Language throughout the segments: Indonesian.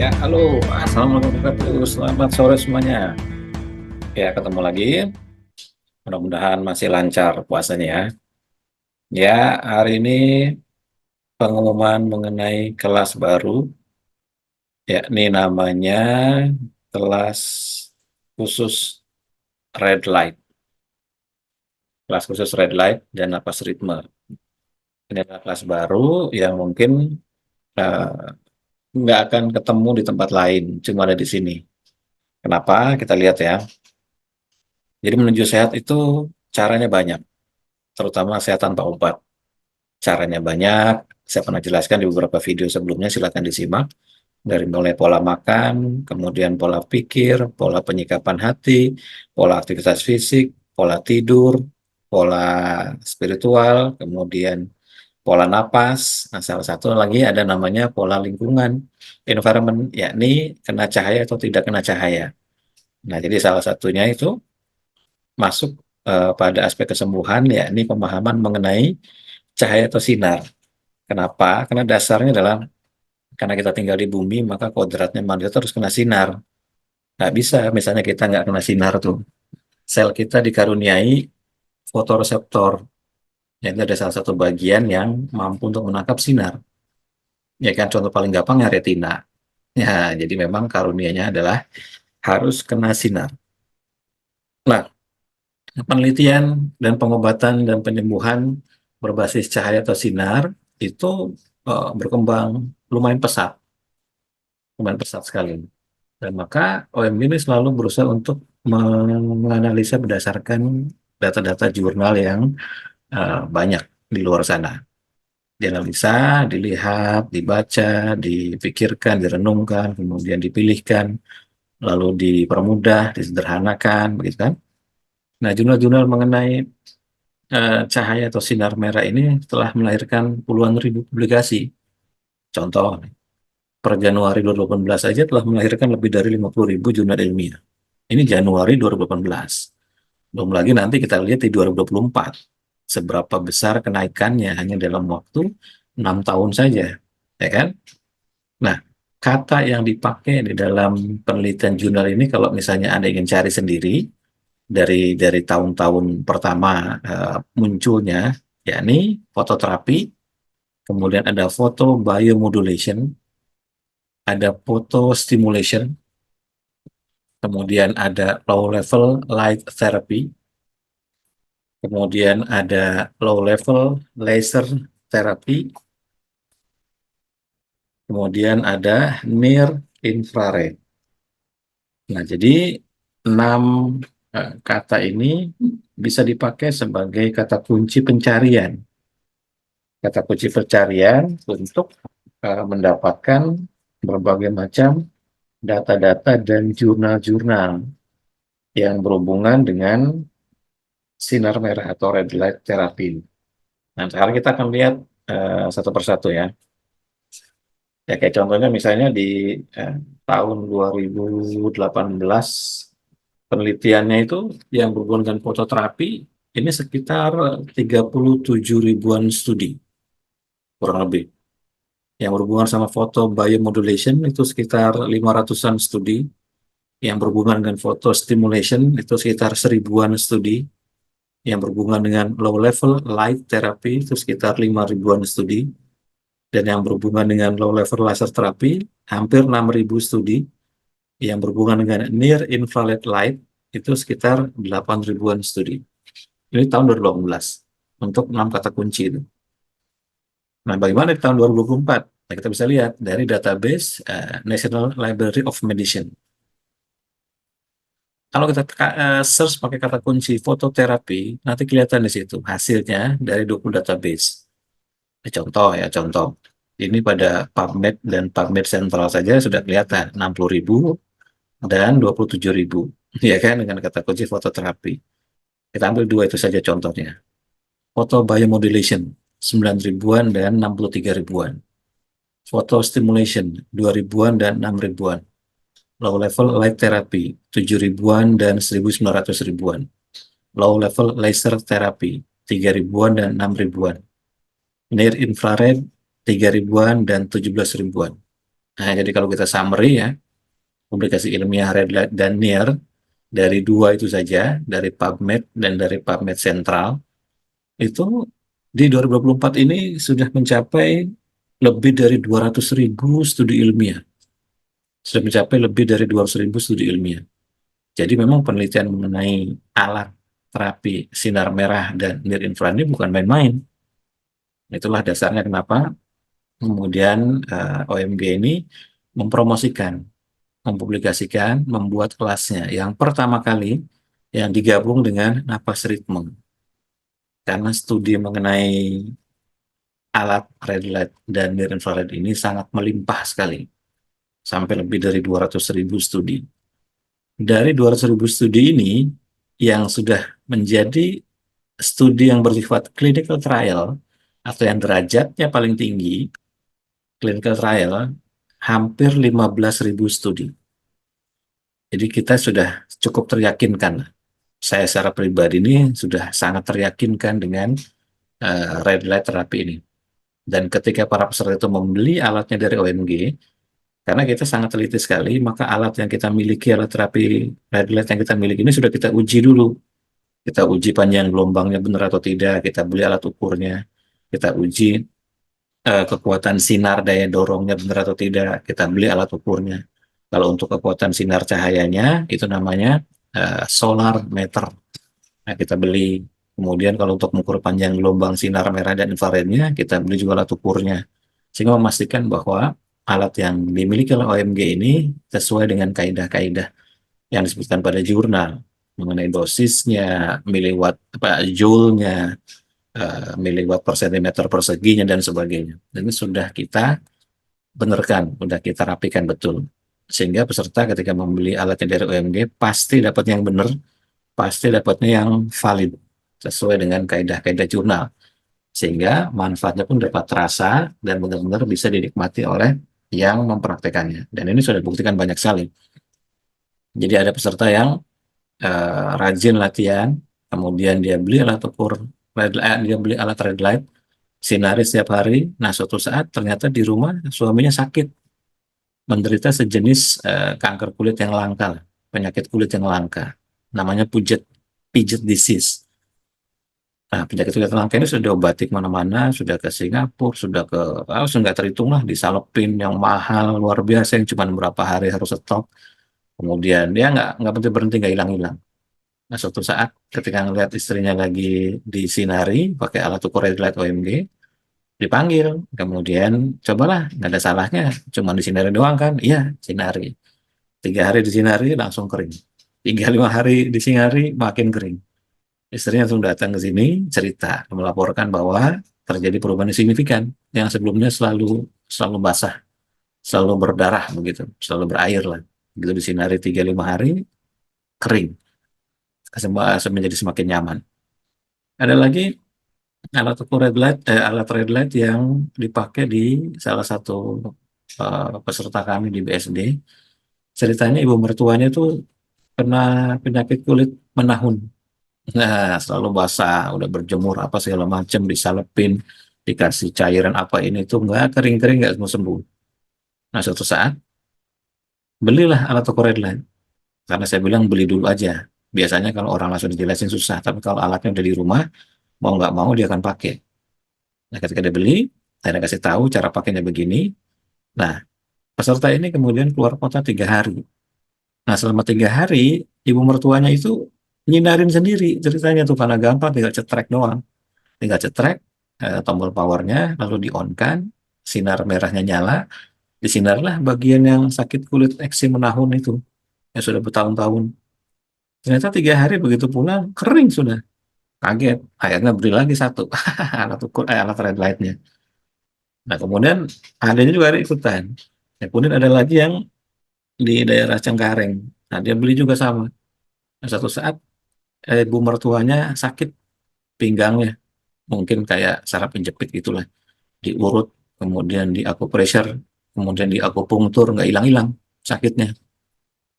Ya, halo, assalamualaikum warahmatullahi wabarakatuh. Selamat sore semuanya. Ya, ketemu lagi. Mudah-mudahan masih lancar puasanya ya. Ya, hari ini pengumuman mengenai kelas baru, yakni namanya kelas khusus red light, kelas khusus red light dan napas ritme. Ini adalah kelas baru yang mungkin eh, nggak akan ketemu di tempat lain, cuma ada di sini. Kenapa? Kita lihat ya. Jadi menuju sehat itu caranya banyak, terutama sehat tanpa obat. Caranya banyak, saya pernah jelaskan di beberapa video sebelumnya, silakan disimak. Dari mulai pola makan, kemudian pola pikir, pola penyikapan hati, pola aktivitas fisik, pola tidur, pola spiritual, kemudian pola napas. Nah, salah satu lagi ada namanya pola lingkungan, environment, yakni kena cahaya atau tidak kena cahaya. Nah, jadi salah satunya itu masuk pada aspek kesembuhan, yakni pemahaman mengenai cahaya atau sinar. Kenapa? Karena dasarnya adalah karena kita tinggal di bumi, maka kodratnya manusia terus kena sinar. Nggak bisa, misalnya kita nggak kena sinar tuh. Sel kita dikaruniai fotoreseptor. Yaitu ada salah satu bagian yang mampu untuk menangkap sinar. Ya kan, contoh paling gampang ya retina. Ya, jadi memang karunianya adalah harus kena sinar. Nah, penelitian dan pengobatan dan penyembuhan berbasis cahaya atau sinar itu berkembang lumayan pesat sekali. Dan maka OMB ini selalu berusaha untuk menganalisa berdasarkan data-data jurnal yang banyak di luar sana. Dianalisa, dilihat, dibaca, dipikirkan, direnungkan, kemudian dipilihkan, lalu dipermudah, disederhanakan, begitu kan? Nah, jurnal-jurnal mengenai cahaya atau sinar merah ini telah melahirkan puluhan ribu publikasi. Contoh, per Januari 2018 saja telah melahirkan lebih dari 50.000 jurnal ilmiah. Ini Januari 2018. Belum lagi nanti kita lihat di 2024. Seberapa besar kenaikannya hanya dalam waktu 6 tahun saja. Ya kan? Nah, kata yang dipakai di dalam penelitian jurnal ini kalau misalnya Anda ingin cari sendiri dari tahun-tahun pertama munculnya, yakni fototerapi, kemudian ada foto biomodulation, ada foto stimulation, kemudian ada low level light therapy, kemudian ada low level laser therapy, kemudian ada near infrared. Nah, jadi 6 kata ini bisa dipakai sebagai kata kunci pencarian. Kata kunci pencarian untuk mendapatkan berbagai macam data-data dan jurnal-jurnal yang berhubungan dengan sinar merah atau red light therapy. Nah, sekarang kita akan lihat satu persatu ya. Ya, kayak contohnya misalnya di eh, tahun 2018 penelitiannya itu yang berhubungan dengan fototerapi ini sekitar 37 ribuan studi kurang lebih. Yang berhubungan sama foto biomodulation itu sekitar 500-an studi. Yang berhubungan dengan foto stimulation itu sekitar 1000-an studi. Yang berhubungan dengan low level light therapy itu sekitar 5 ribuan studi. Dan yang berhubungan dengan low level laser therapy hampir 6.000 studi. Yang berhubungan dengan near infrared light itu sekitar 8 ribuan studi. Ini tahun 2018 untuk 6 kata kunci itu. Nah, bagaimana di tahun 2024? Nah, kita bisa lihat dari database National Library of Medicine. Kalau kita search pakai kata kunci fototerapi, nanti kelihatan di situ hasilnya dari 20 database. Contoh ya, contoh. Ini pada PubMed dan PubMed Central saja sudah kelihatan 60.000 dan 27.000. Ya kan, dengan kata kunci fototerapi. Kita ambil dua itu saja contohnya. Foto biomodulation 9 ribuan dan 63 ribuan. Foto stimulation 2 ribuan dan 6 ribuan. Low level light therapy 7 ribuan dan 1.900 ribuan. Low level laser therapy 3 ribuan dan 6 ribuan. Near infrared 3 ribuan dan 17 ribuan. Nah, jadi kalau kita summary ya, publikasi ilmiah Red Light dan NIR dari dua itu saja, dari PubMed dan dari PubMed Sentral, itu di 2024 ini sudah mencapai lebih dari 200.000 studi ilmiah. Sudah mencapai lebih dari 200.000 studi ilmiah. Jadi memang penelitian mengenai alat terapi sinar merah dan near infrared ini bukan main-main. Itulah dasarnya kenapa kemudian OMG ini mempromosikan, mempublikasikan, membuat kelasnya. Yang pertama kali yang digabung dengan napas ritme. Karena studi mengenai alat red light dan near infrared ini sangat melimpah sekali. Sampai lebih dari 200.000 studi. Dari 200.000 studi ini, yang sudah menjadi studi yang bersifat clinical trial, atau yang derajatnya paling tinggi, clinical trial, hampir 15.000 studi. Jadi kita sudah cukup teryakinkan. Saya secara pribadi ini sudah sangat teryakinkan dengan red light terapi ini. Dan ketika para peserta itu membeli alatnya dari OMG, karena kita sangat teliti sekali, maka alat yang kita miliki, alat terapi red light yang kita miliki ini sudah kita uji dulu. Kita uji panjang gelombangnya benar atau tidak, kita beli alat ukurnya, kita uji kekuatan sinar daya dorongnya benar atau tidak, kita beli alat ukurnya. Kalau untuk kekuatan sinar cahayanya, itu namanya solar meter. Nah, kita beli. Kemudian kalau untuk mengukur panjang gelombang sinar merah dan infrarednya, kita beli juga alat ukurnya. Sehingga memastikan bahwa alat yang dimiliki oleh OMG ini sesuai dengan kaidah-kaidah yang disebutkan pada jurnal mengenai dosisnya, miliwatt, joule-nya, miliwatt per sentimeter perseginya, dan sebagainya. Dan ini sudah kita benarkan, sudah kita rapikan betul. Sehingga peserta ketika membeli alatnya dari OMG pasti dapat yang benar, pasti dapatnya yang valid, sesuai dengan kaidah-kaidah jurnal. Sehingga manfaatnya pun dapat terasa dan benar-benar bisa dinikmati oleh yang mempraktekannya. Dan ini sudah dibuktikan banyak sekali. Jadi ada peserta yang rajin latihan, kemudian dia beli alat ukur dia beli alat red light, sinari setiap hari. Nah, suatu saat ternyata di rumah suaminya sakit, menderita sejenis kanker kulit yang langka, penyakit kulit yang langka, namanya Paget disease. Nah, penyakit kulit langka ini sudah diobati kemana-mana, sudah ke Singapura, sudah ke, sudah nggak terhitung lah, disalepin yang mahal, luar biasa, yang cuma berapa hari harus stop. Kemudian dia nggak berhenti, nggak hilang-hilang. Nah, suatu saat ketika ngeliat istrinya lagi disinari pakai alat ukur red light OMG, dipanggil. Kemudian, cobalah, nggak ada salahnya, cuma disinari doang kan? Iya, sinari. 3 hari disinari langsung kering. 3-5 hari disinari makin kering. Istrinya langsung datang ke sini, cerita, melaporkan bahwa terjadi perubahan yang signifikan. Yang sebelumnya selalu selalu basah, selalu berdarah begitu, selalu berair lah. Begitu disinari 3-5 hari, kering. Menjadi semakin nyaman. Ada lagi alat red light yang dipakai di salah satu peserta kami di BSD. Ceritanya ibu mertuanya itu kena penyakit kulit menahun. Nah, selalu basah, udah berjemur apa segala macam, disalepin, dikasih cairan apa ini tuh nggak kering-kering, nggak sembuh sembuh. Nah, suatu saat belilah alat ukur red light. Karena saya bilang beli dulu aja. Biasanya kalau orang langsung dijelasin susah, tapi kalau alatnya udah di rumah, mau nggak mau dia akan pakai. Nah, ketika dia beli, saya kasih tahu cara pakainya begini. Nah, peserta ini kemudian keluar kota 3 hari. Nah, selama 3 hari, ibu mertuanya itu nyindarin sendiri ceritanya tuh, karena gampang, tinggal cetrek doang. Tinggal cetrek, tombol powernya, lalu di-on-kan, sinar merahnya nyala, disinarlah bagian yang sakit kulit eksim menahun itu, yang sudah bertahun-tahun. Ternyata 3 hari begitu pulang, kering sudah. Kaget, akhirnya beli lagi satu alat ukur, alat red light-nya. Nah, kemudian adanya juga ada ikutan. Ya, kemudian ada lagi yang di daerah Cengkareng. Nah, dia beli juga sama. Nah, satu saat ibu mertuanya sakit pinggangnya, mungkin kayak saraf penjepit gitulah, diurut, kemudian di akupressure, kemudian di akupunktur, nggak hilang-hilang sakitnya.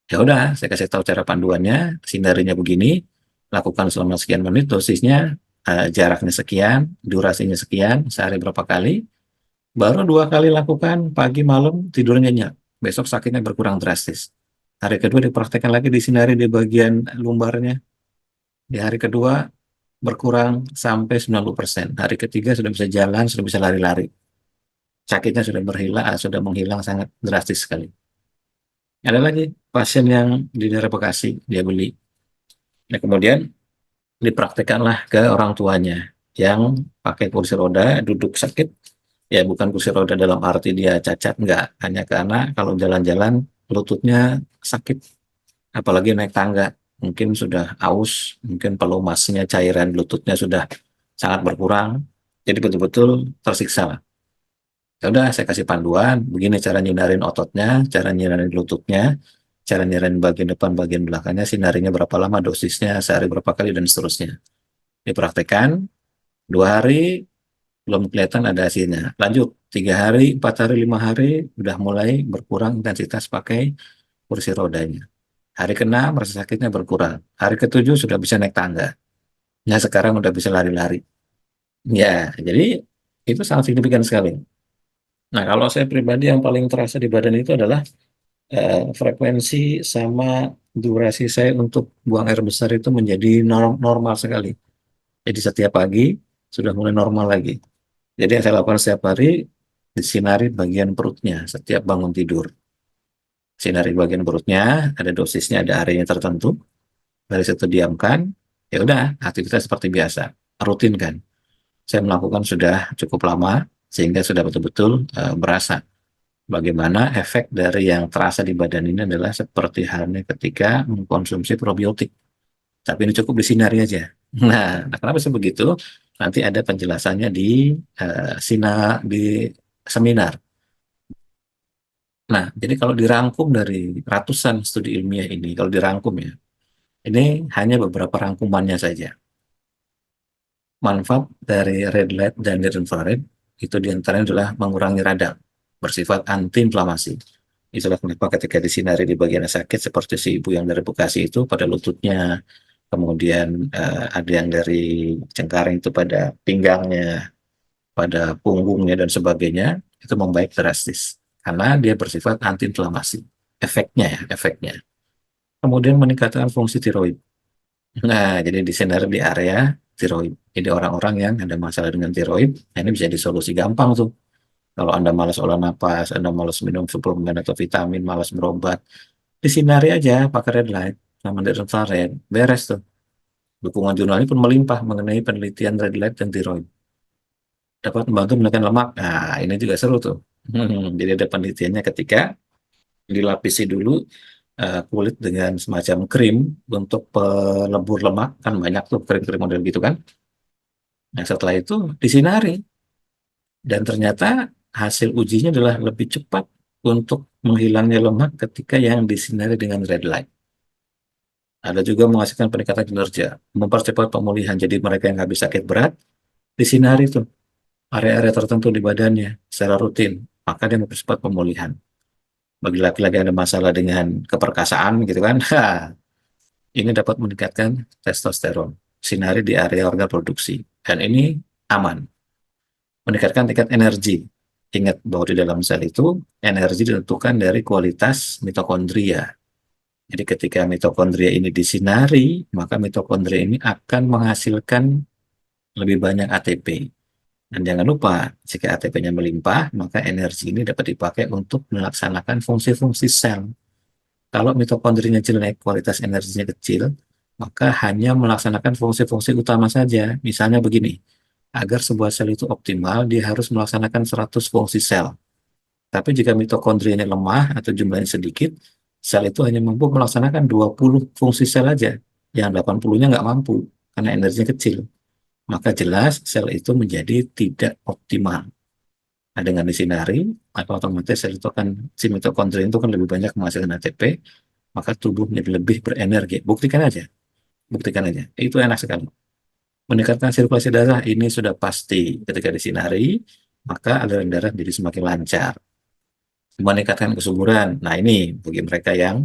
Ya udah, saya kasih tahu cara panduannya, sindarinya begini, lakukan selama sekian menit, dosisnya jaraknya sekian, durasinya sekian, sehari berapa kali. Baru 2 kali lakukan, pagi malam tidur nyenyak. Besok sakitnya berkurang drastis. Hari kedua dipraktekkan lagi, disinari di bagian lumbarnya. Di hari kedua berkurang sampai 90%. Hari ketiga sudah bisa jalan, sudah bisa lari-lari. Sakitnya sudah berhilang, sudah menghilang sangat drastis sekali. Ada lagi pasien yang di daerah Bekasi, dia beli. Nah, kemudian dipraktekkanlah ke orang tuanya yang pakai kursi roda, duduk sakit. Ya, bukan kursi roda dalam arti dia cacat, enggak. Hanya karena kalau jalan-jalan lututnya sakit, apalagi naik tangga. Mungkin sudah aus, mungkin pelumasnya, cairan lututnya sudah sangat berkurang. Jadi betul-betul tersiksa lah. Ya udah, saya kasih panduan, begini cara nyindarin ototnya, cara nyindarin lututnya, cara nyindarin bagian depan, bagian belakangnya, sinarinya berapa lama, dosisnya, sehari berapa kali, dan seterusnya. Dipraktekkan, 2 hari, belum kelihatan ada hasilnya. Lanjut, 3 hari, 4 hari, 5 hari, udah mulai berkurang intensitas pakai kursi rodanya. Hari ke-6, rasa sakitnya berkurang. Hari ke-7 sudah bisa naik tangga. Ya, sekarang udah bisa lari-lari. Ya, jadi itu sangat signifikan sekali. Nah, kalau saya pribadi yang paling terasa di badan itu adalah frekuensi sama durasi saya untuk buang air besar itu menjadi normal sekali. Jadi setiap pagi sudah mulai normal lagi. Jadi yang saya lakukan setiap hari, disinari bagian perutnya setiap bangun tidur. Sinari bagian perutnya, ada dosisnya, ada areanya tertentu. Dari situ diamkan, ya udah aktivitas seperti biasa, rutin kan. Saya melakukan sudah cukup lama, sehingga sudah betul-betul berasa bagaimana efek dari yang terasa di badan ini adalah seperti halnya ketika mengkonsumsi probiotik. Tapi ini cukup disinari aja. Nah, kenapa sih begitu? Nanti ada penjelasannya di di seminar. Nah, jadi kalau dirangkum dari ratusan studi ilmiah ini, kalau dirangkum ya, ini hanya beberapa rangkumannya saja. Manfaat dari red light dan near infrared itu diantaranya adalah mengurangi radang, bersifat anti-inflamasi. Itulah kenapa ketika disinari di bagian yang sakit, seperti si ibu yang dari Bekasi itu pada lututnya, kemudian ada yang dari Cengkareng itu pada pinggangnya, pada punggungnya dan sebagainya, itu membaik drastis karena dia bersifat anti-inflamasi. Efeknya ya, efeknya. Kemudian meningkatkan fungsi tiroid. Nah, jadi disinari di area tiroid. Jadi orang-orang yang ada masalah dengan tiroid, nah ini bisa disolusi gampang tuh. Kalau Anda malas olah napas, Anda malas minum suplemen atau vitamin, malas berobat, disinari aja pakai red light sama infrared, beres tuh. Dukungan jurnalnya pun melimpah mengenai penelitian red light dan tiroid. Dapat membantu menekan lemak. Nah, ini juga seru tuh. Jadi ada penelitiannya ketika dilapisi dulu kulit dengan semacam krim untuk pelebur lemak, kan banyak tuh krim-krim model gitu kan. Nah, setelah itu disinari dan ternyata hasil ujinya adalah lebih cepat untuk menghilangnya lemak ketika yang disinari dengan red light. Ada juga menghasilkan peningkatan kinerja, mempercepat pemulihan. Jadi mereka yang habis sakit berat disinari tuh area-area tertentu di badannya secara rutin, maka dia mempercepat pemulihan. Bagi laki-laki yang ada masalah dengan keperkasaan gitu kan, ini dapat meningkatkan testosteron, sinari di area organ produksi, dan ini aman. Meningkatkan tingkat energi. Ingat bahwa di dalam sel itu energi ditentukan dari kualitas mitokondria. Jadi ketika mitokondria ini disinari, maka mitokondria ini akan menghasilkan lebih banyak ATP. Dan jangan lupa, jika ATP-nya melimpah, maka energi ini dapat dipakai untuk melaksanakan fungsi-fungsi sel. Kalau mitokondrinya jelek, kualitas energinya kecil, maka hanya melaksanakan fungsi-fungsi utama saja. Misalnya begini, agar sebuah sel itu optimal, dia harus melaksanakan 100 fungsi sel. Tapi jika mitokondrianya lemah atau jumlahnya sedikit, sel itu hanya mampu melaksanakan 20 fungsi sel aja. Yang 80-nya nggak mampu, karena energinya kecil. Maka jelas sel itu menjadi tidak optimal. Nah, dengan disinari, maka otomatis sel itu akan, si mitokondria itu kan lebih banyak menghasilkan ATP, maka tubuh menjadi lebih berenergi. Buktikan aja, buktikan aja. Itu enak sekali. Meningkatkan sirkulasi darah ini sudah pasti. Ketika disinari, maka aliran darah jadi semakin lancar. Meningkatkan kesuburan. Nah, ini bagi mereka yang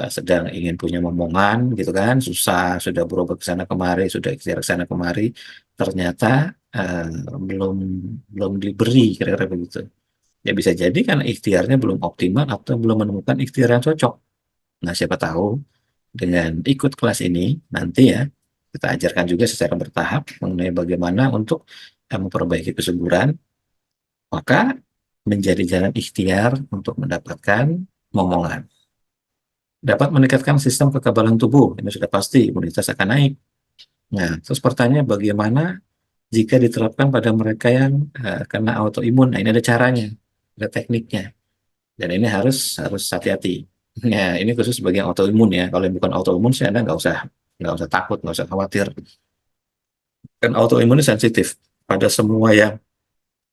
sedang ingin punya momongan gitu kan, susah, sudah berobat ke sana kemari, sudah ikhtiar ke sana kemari, ternyata eh, belum belum diberi kira-kira begitu. Ya bisa jadi kan ikhtiarnya belum optimal atau belum menemukan ikhtiar yang cocok. Nah, siapa tahu dengan ikut kelas ini nanti ya kita ajarkan juga secara bertahap mengenai bagaimana untuk memperbaiki kesuburan, maka menjadi jalan ikhtiar untuk mendapatkan momongan. Dapat meningkatkan sistem kekebalan tubuh, ini sudah pasti imunitas akan naik. Nah, terus pertanyaan bagaimana jika diterapkan pada mereka yang kena autoimun? Nah, ini ada caranya, ada tekniknya. Dan ini harus harus hati-hati. Ya, ini khusus bagi yang autoimun ya. Kalau yang bukan autoimun sih Anda nggak usah takut, nggak usah khawatir. Kan autoimun ini sensitif pada semua yang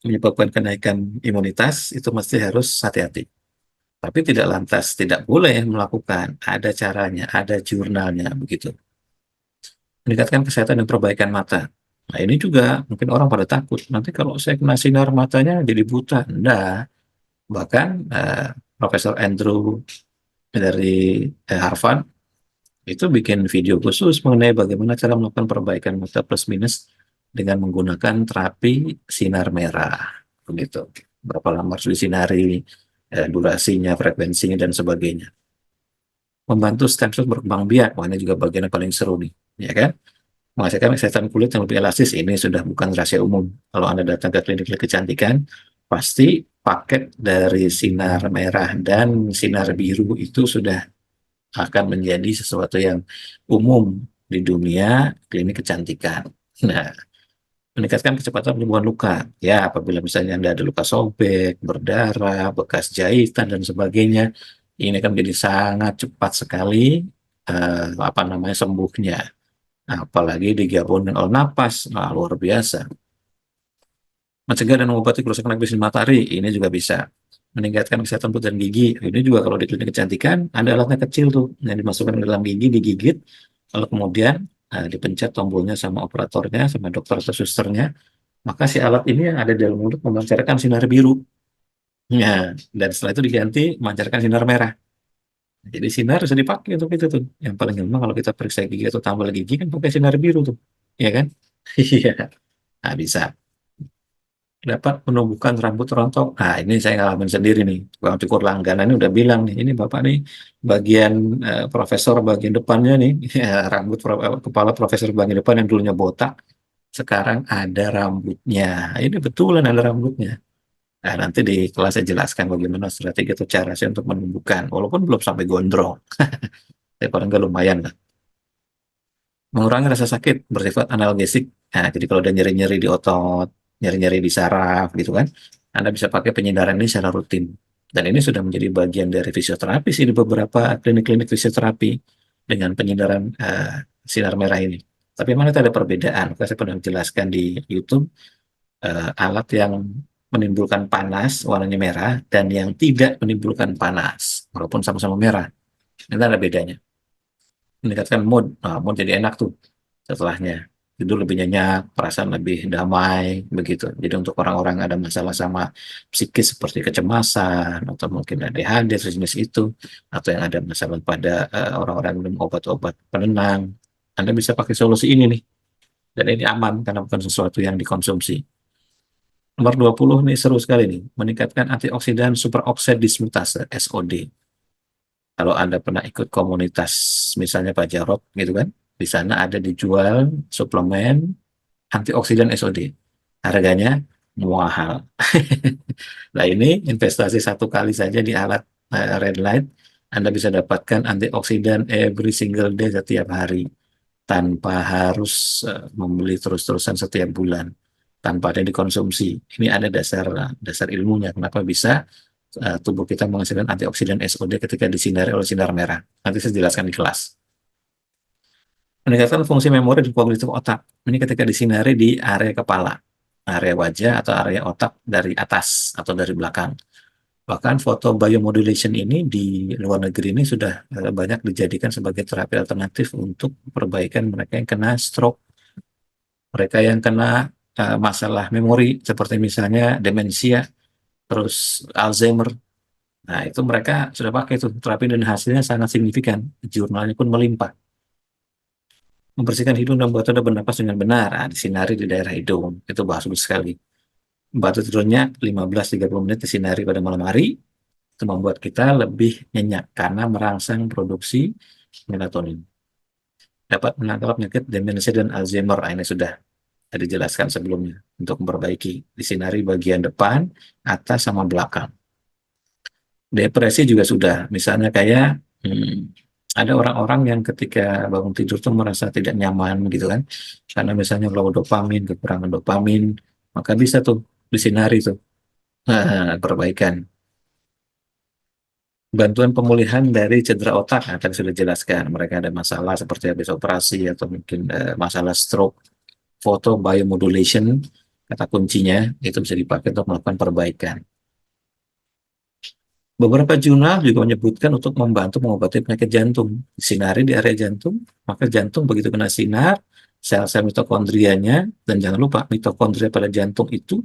menyebabkan kenaikan imunitas itu mesti harus hati-hati. Tapi tidak lantas tidak boleh melakukan. Ada caranya, ada jurnalnya begitu. Meningkatkan kesehatan dan perbaikan mata. Nah, ini juga mungkin orang pada takut. Nanti kalau saya kena sinar matanya jadi buta. Enggak. Bahkan Profesor Andrew dari Harvard itu bikin video khusus mengenai bagaimana cara melakukan perbaikan mata plus minus dengan menggunakan terapi sinar merah. Begitu. Berapa lama harus disinari, durasinya, frekuensinya, dan sebagainya. Membantu stem cell berkembang biak. Wah, ini juga bagian yang paling seru nih. Ya kan? Menghasilkan kesehatan kulit yang lebih elastis. Ini sudah bukan rahasia umum. Kalau Anda datang ke klinik kecantikan, pasti paket dari sinar merah dan sinar biru itu sudah akan menjadi sesuatu yang umum di dunia klinik kecantikan. Nah, meningkatkan kecepatan penyembuhan luka. Ya, apabila misalnya Anda ada luka sobek, berdarah, bekas jahitan, dan sebagainya, ini akan menjadi sangat cepat sekali apa namanya sembuhnya. Apalagi digabung dengan olah napas, nah, luar biasa. Mencegah dan mengobati kerusakan akibat sinar matahari, ini juga bisa. Meningkatkan kesehatan kulit dan gigi, ini juga kalau di klinik kecantikan, ada alatnya kecil tuh, yang dimasukkan ke dalam gigi, digigit, lalu kemudian dipencet tombolnya sama operatornya, sama dokter atau susternya, maka si alat ini yang ada di dalam mulut memancarkan sinar biru. Ya, dan setelah itu diganti memancarkan sinar merah. Jadi sinar bisa dipakai untuk itu tuh. Yang paling gampang kalau kita periksa gigi atau tambal gigi kan pakai sinar biru tuh. Ya kan? Iya. Nah, bisa. Dapat menumbuhkan rambut rontok. Nah, ini saya ngalamin sendiri nih. Tukang cukur langganan ini udah bilang nih, ini Bapak nih bagian profesor bagian depannya nih, ya, kepala profesor bagian depan yang dulunya botak, sekarang ada rambutnya. Ini betulan ada rambutnya. Nah, nanti di kelas saya jelaskan bagaimana strategi atau cara saya untuk menumbuhkan, walaupun belum sampai gondrong. Tapi paling nggak lumayan lah. Mengurangi rasa sakit bersifat analgesik. Nah, jadi kalau ada nyeri-nyeri di otot, nyeri-nyeri di saraf gitu kan, Anda bisa pakai penyindaran ini secara rutin. Dan ini sudah menjadi bagian dari fisioterapi sih di beberapa klinik-klinik fisioterapi dengan penyindaran sinar merah ini. Tapi memang itu ada perbedaan. Saya pernah jelaskan di YouTube alat yang menimbulkan panas warnanya merah dan yang tidak menimbulkan panas walaupun sama-sama merah. Itu ada bedanya. Meningkatkan mood. Nah, mood jadi enak tuh setelahnya. Tidur lebih nyenyak, perasaan lebih damai, begitu. Jadi untuk orang-orang ada masalah sama psikis seperti kecemasan, atau mungkin ADHD, jenis itu, atau yang ada masalah pada orang-orang minum obat-obat penenang, Anda bisa pakai solusi ini nih. Dan ini aman karena bukan sesuatu yang dikonsumsi. Nomor 20 nih seru sekali nih, meningkatkan antioksidan superoxide dismutase, SOD. Kalau Anda pernah ikut komunitas, misalnya Pak Jarot gitu kan, di sana ada dijual suplemen antioksidan SOD. Harganya mahal. Nah, ini investasi satu kali saja di alat red light, Anda bisa dapatkan antioksidan every single day setiap hari tanpa harus membeli terus-terusan setiap bulan, tanpa ada dikonsumsi. Ini ada dasar dasar ilmunya kenapa bisa tubuh kita menghasilkan antioksidan SOD ketika disinari oleh sinar merah. Nanti saya jelaskan di kelas. Meningkatkan fungsi memori dan kognitif otak. Ini ketika disinari di area kepala, area wajah atau area otak dari atas atau dari belakang. Bahkan foto biomodulation ini di luar negeri ini sudah banyak dijadikan sebagai terapi alternatif untuk perbaikan mereka yang kena stroke, mereka yang kena masalah memori seperti misalnya demensia, terus Alzheimer. Nah, itu mereka sudah pakai itu terapi dan hasilnya sangat signifikan. Jurnalnya pun melimpah. Membersihkan hidung dan membantu Anda bernapas dengan benar. Nah, disinari di daerah hidung. Itu bagus sekali. Membantu tidurnya 15-30 menit disinari pada malam hari. Itu membuat kita lebih nyenyak karena merangsang produksi melatonin. Dapat menangkal penyakit demensia dan Alzheimer. Nah, ini sudah dijelaskan sebelumnya. Untuk memperbaiki disinari bagian depan, atas, sama belakang. Depresi juga sudah. Misalnya kayak ada orang-orang yang ketika bangun tidur tuh merasa tidak nyaman gitu kan. Karena misalnya low dopamin, kekurangan dopamin, maka bisa tuh disinari tuh. Perbaikan. Bantuan pemulihan dari cedera otak, nah, tadi sudah jelaskan. Mereka ada masalah seperti habis operasi atau mungkin masalah stroke. Foto biomodulation, kata kuncinya, itu bisa dipakai untuk melakukan perbaikan. Beberapa jurnal juga menyebutkan untuk membantu mengobati penyakit jantung. Sinari di area jantung, maka jantung begitu kena sinar, sel-sel mitokondrianya, dan jangan lupa mitokondria pada jantung itu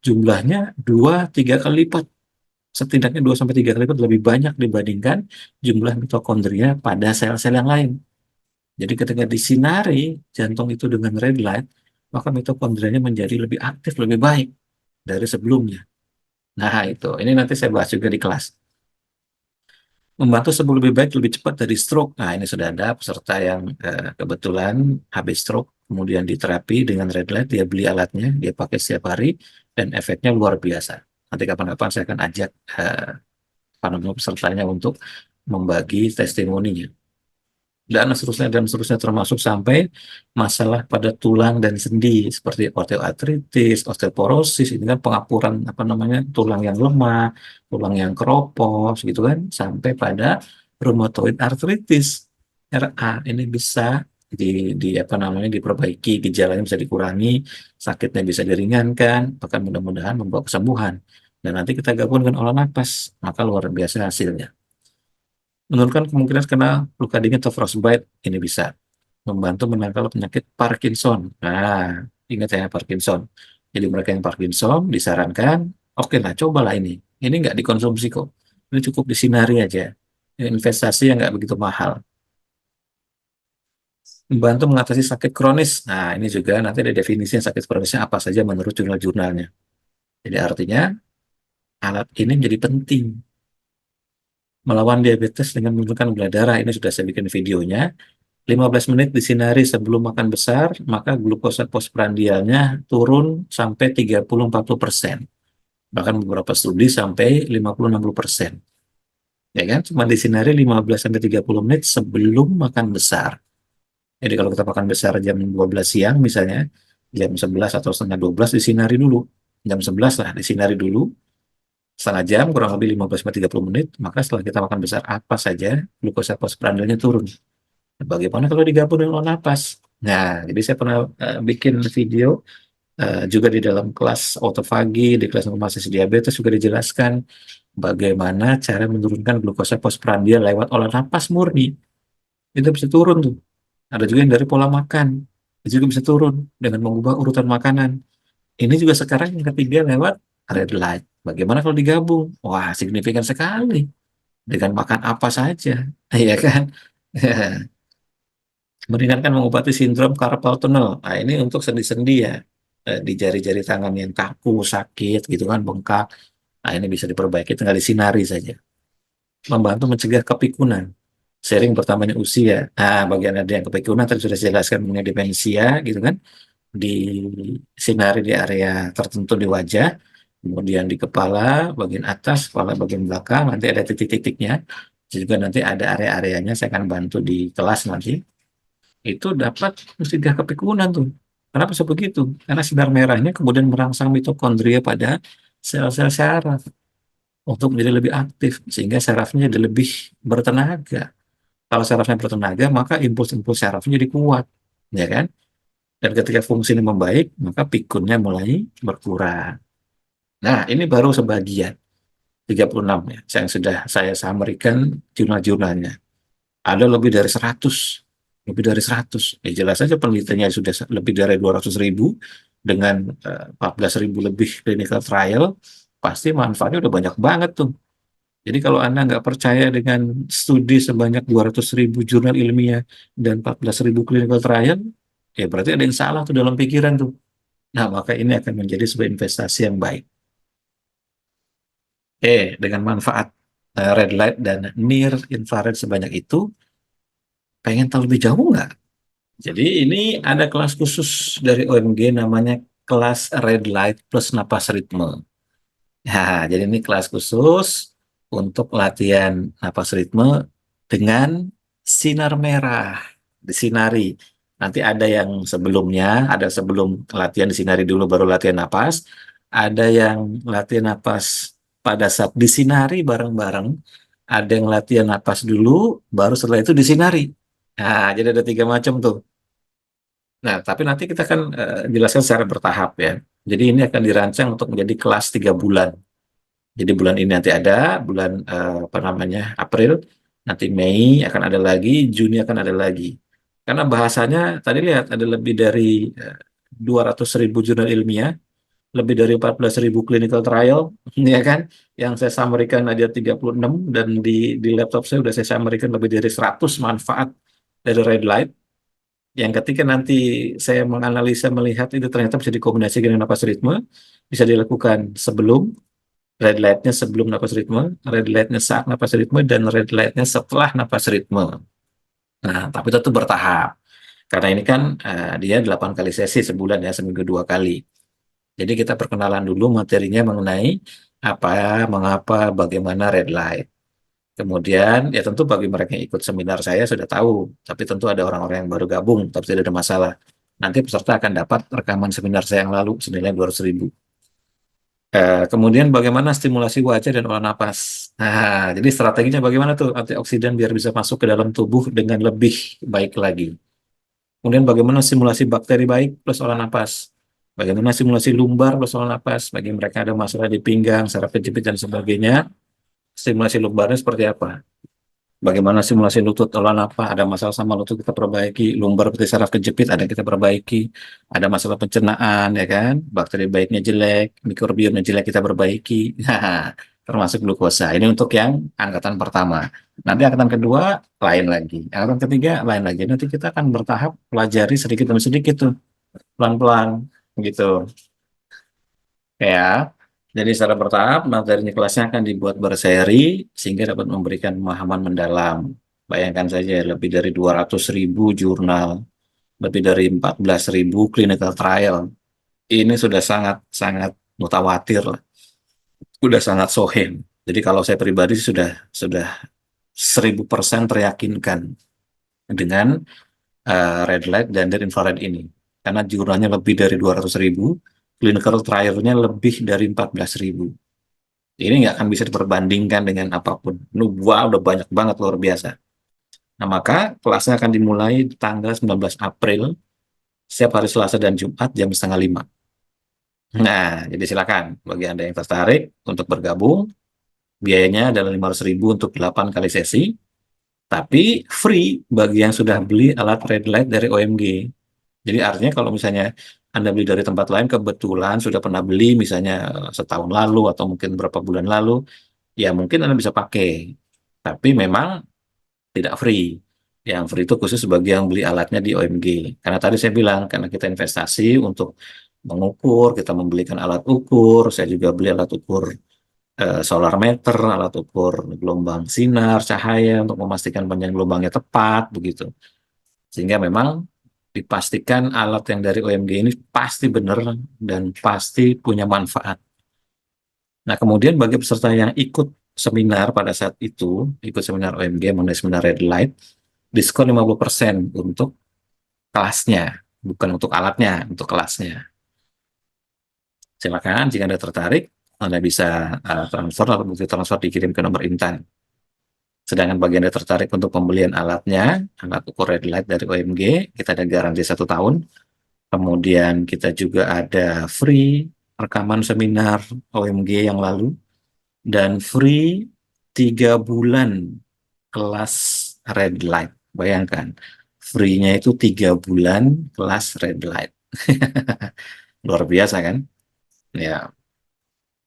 jumlahnya 2-3 kali lipat. Setidaknya 2-3 kali lipat lebih banyak dibandingkan jumlah mitokondria pada sel-sel yang lain. Jadi ketika disinari jantung itu dengan red light, maka mitokondrianya menjadi lebih aktif, lebih baik dari sebelumnya. Nah itu, ini nanti saya bahas juga di kelas. Membantu sembuh lebih baik, lebih cepat dari stroke. Nah, ini sudah ada peserta yang kebetulan habis stroke, kemudian diterapi dengan red light, dia beli alatnya, dia pakai setiap hari, dan efeknya luar biasa. Nanti kapan-kapan saya akan ajak pesertanya untuk membagi testimoninya. Dan seterusnya termasuk sampai masalah pada tulang dan sendi seperti osteoartritis, osteoporosis, ini kan pengapuran apa namanya tulang yang lemah, tulang yang keropos gitu kan, sampai pada rheumatoid arthritis RA ini bisa di apa namanya diperbaiki, gejalanya bisa dikurangi, sakitnya bisa diringankan, bahkan mudah-mudahan membawa kesembuhan. Dan nanti kita gabung dengan olah napas, maka luar biasa hasilnya. Menurunkan kemungkinan kena luka dingin atau frostbite, ini bisa membantu menangkal penyakit Parkinson. Nah, ingat ya Parkinson. Jadi mereka yang Parkinson disarankan, oke lah cobalah ini. Ini nggak dikonsumsi kok. Ini cukup disinari aja. Ini investasi yang nggak begitu mahal. Membantu mengatasi sakit kronis. Nah, ini juga nanti ada definisi sakit kronisnya apa saja menurut jurnal-jurnalnya. Jadi artinya alat ini menjadi penting. Melawan diabetes dengan menurunkan gula darah, ini sudah saya bikin videonya. 15 menit disinari sebelum makan besar, maka glukosa postprandialnya turun sampai 30-40%. Bahkan beberapa studi sampai 50-60%. Ya kan? Cuma disinari 15-30 menit sebelum makan besar. Jadi kalau kita makan besar jam 12 siang misalnya, jam 11 atau setengah 12 disinari dulu. Jam 11 lah disinari dulu, setengah jam, kurang lebih 15-30 menit, maka setelah kita makan besar apa saja, glukosa postprandialnya turun. Bagaimana kalau digabung dengan olah napas? Nah, jadi saya pernah bikin video juga di dalam kelas autofagi, di kelas normalisasi diabetes juga dijelaskan bagaimana cara menurunkan glukosa postprandial lewat olah napas murni. Itu bisa turun tuh. Ada juga yang dari pola makan, itu juga bisa turun dengan mengubah urutan makanan. Ini juga sekarang yang ketiga lewat red light. Bagaimana kalau digabung? Wah, signifikan sekali. Dengan makan apa saja, ya kan? Meringankan mengobati sindrom carpal tunnel. Nah, ini untuk sendi-sendi ya, di jari-jari tangan yang kaku, sakit, gitu kan, bengkak. Nah, ini bisa diperbaiki, tinggal disinari saja. Membantu mencegah kepikunan. Sering bertambahnya usia. Nah, bagian ada yang kepikunan, tadi sudah saya jelaskan mengenai demensia, gitu kan. Di sinari di area tertentu di wajah, kemudian di kepala, bagian atas, kepala bagian belakang, nanti ada titik-titiknya. Juga nanti ada area-areanya, saya akan bantu di kelas nanti itu dapat mencegah kepikunan tuh. Kenapa sebegitu? Karena sinar merahnya kemudian merangsang mitokondria pada sel-sel saraf untuk menjadi lebih aktif sehingga sarafnya jadi lebih bertenaga. Kalau sarafnya bertenaga, maka impuls-impuls sarafnya jadi kuat, ya kan? Dan ketika fungsinya membaik, maka pikunnya mulai berkurang. Nah, ini baru sebagian 36 ya, yang sudah saya summary-kan jurnal-jurnalnya. Ada lebih dari 100, lebih dari 100. Ya jelas saja penelitiannya sudah lebih dari 200 ribu dengan 14 ribu lebih clinical trial, pasti manfaatnya udah banyak banget tuh. Jadi kalau Anda nggak percaya dengan studi sebanyak 200.000 jurnal ilmiah dan 14.000 clinical trial, ya berarti ada yang salah tuh dalam pikiran tuh. Nah, maka ini akan menjadi sebuah investasi yang baik. Dengan manfaat red light dan near infrared sebanyak itu, pengen tahu lebih jauh nggak? Jadi ini ada kelas khusus dari OMG namanya kelas red light plus napas ritme. Ya, jadi ini kelas khusus untuk latihan napas ritme dengan sinar merah, disinari. Nanti ada yang sebelumnya, ada sebelum latihan disinari dulu baru latihan napas. Ada yang latihan napas pada saat disinari bareng-bareng. Ada yang latihan napas dulu, baru setelah itu disinari. Nah, jadi ada tiga macam tuh. Nah, tapi nanti kita akan jelaskan secara bertahap ya. Jadi ini akan dirancang untuk menjadi kelas 3 bulan. Jadi bulan ini nanti ada, bulan apa namanya April, nanti Mei akan ada lagi, Juni akan ada lagi. Karena bahasanya tadi lihat ada lebih dari 200.000 jurnal ilmiah, lebih dari 14.000 clinical trial, ya kan? Yang saya summary-kan ada 36 dan di laptop saya sudah saya summary-kan lebih dari 100 manfaat dari red light. Yang ketika nanti saya menganalisa melihat itu ternyata bisa dikombinasikan dengan napas ritme, bisa dilakukan sebelum red light-nya sebelum napas ritme, red light-nya saat napas ritme, dan red light-nya setelah napas ritme. Nah, tapi tentu bertahap. Karena ini kan dia 8 kali sesi sebulan ya, seminggu 2 kali. Jadi kita perkenalan dulu materinya mengenai apa, mengapa, bagaimana red light. Kemudian ya tentu bagi mereka yang ikut seminar saya sudah tahu, tapi tentu ada orang-orang yang baru gabung, tapi tidak ada masalah. Nanti peserta akan dapat rekaman seminar saya yang lalu senilai 200.000. Kemudian bagaimana stimulasi wajah dan olah napas. Nah, jadi strateginya bagaimana tuh antioksidan biar bisa masuk ke dalam tubuh dengan lebih baik lagi. Kemudian bagaimana stimulasi bakteri baik plus olah napas. Bagaimana stimulasi lumbar plus olah napas. Bagi mereka ada masalah di pinggang, saraf kejepit dan sebagainya, stimulasi lumbarnya seperti apa. Bagaimana simulasi lutut, olah napas, ada masalah sama lutut kita perbaiki, lumbar seperti saraf kejepit ada kita perbaiki, ada masalah pencernaan ya kan, bakteri baiknya jelek, mikrobiomnya jelek kita perbaiki, nah, termasuk glukosa. Ini untuk yang angkatan pertama. Nanti angkatan kedua lain lagi, angkatan ketiga lain lagi. Nanti kita akan bertahap pelajari sedikit demi sedikit tuh, pelan-pelan gitu. Ya, jadi secara bertahap materinya kelasnya akan dibuat berseri sehingga dapat memberikan pemahaman mendalam. Bayangkan saja lebih dari 200.000 jurnal, lebih dari 14.000 clinical trial. Ini sudah sangat-sangat mutawatir lah. Sudah sangat sohim. Jadi kalau saya pribadi sudah 1000% teryakinkan dengan red light dan dari infrared ini. Karena jurnalnya lebih dari 200.000, clinical trialnya lebih dari 14.000. Ini nggak akan bisa diperbandingkan dengan apapun. Ini wah, udah banyak banget, luar biasa. Nah, maka kelasnya akan dimulai tanggal 19 April, setiap hari Selasa dan Jumat jam setengah 5. Nah, jadi silakan bagi Anda yang tertarik untuk bergabung, biayanya adalah 500.000 untuk 8 kali sesi, tapi free bagi yang sudah beli alat red light dari OMG. Jadi artinya kalau misalnya Anda beli dari tempat lain, kebetulan sudah pernah beli misalnya setahun lalu atau mungkin beberapa bulan lalu, ya mungkin Anda bisa pakai. Tapi memang tidak free. Yang free itu khusus bagi yang beli alatnya di OMG. Karena tadi saya bilang, karena kita investasi untuk mengukur, kita membelikan alat ukur, saya juga beli alat ukur solar meter, alat ukur gelombang sinar, cahaya untuk memastikan panjang gelombangnya tepat, begitu. Sehingga memang dipastikan alat yang dari OMG ini pasti benar dan pasti punya manfaat. Nah, kemudian bagi peserta yang ikut seminar pada saat itu, ikut seminar OMG mengenai seminar Red Light, diskon 50% untuk kelasnya, bukan untuk alatnya, untuk kelasnya. Silakan jika Anda tertarik, Anda bisa transfer atau bukti transfer dikirim ke nomor Intan. Sedangkan bagi Anda tertarik untuk pembelian alatnya, alat ukur Red Light dari OMG, kita ada garansi 1 tahun. Kemudian kita juga ada free rekaman seminar OMG yang lalu, dan free 3 bulan kelas red light. Bayangkan, free-nya itu 3 bulan kelas red light. Luar biasa kan? Ya,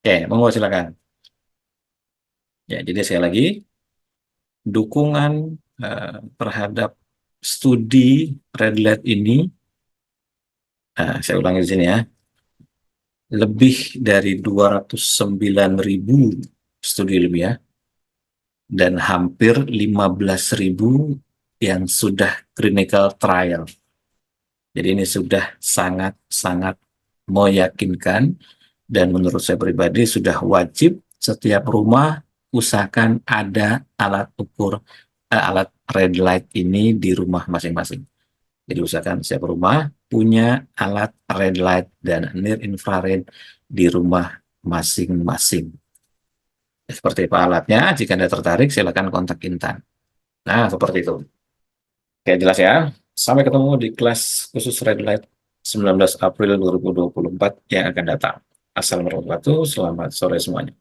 oke, monggo silakan. Ya, jadi sekali lagi, dukungan terhadap studi red light ini, saya ulangi di sini ya, lebih dari 209.000 studi ilmiah dan hampir 15.000 yang sudah clinical trial. Jadi ini sudah sangat-sangat meyakinkan, dan menurut saya pribadi sudah wajib setiap rumah usahakan ada alat ukur alat red light ini di rumah masing-masing. Jadi usahakan setiap rumah punya alat red light dan near infrared di rumah masing-masing. Seperti apa alatnya? Jika Anda tertarik, silakan kontak Intan. Nah, seperti itu. Oke, jelas ya. Sampai ketemu di kelas khusus red light 19 April 2024 yang akan datang. Assalamualaikum warahmatullahi wabarakatuh. Selamat sore semuanya.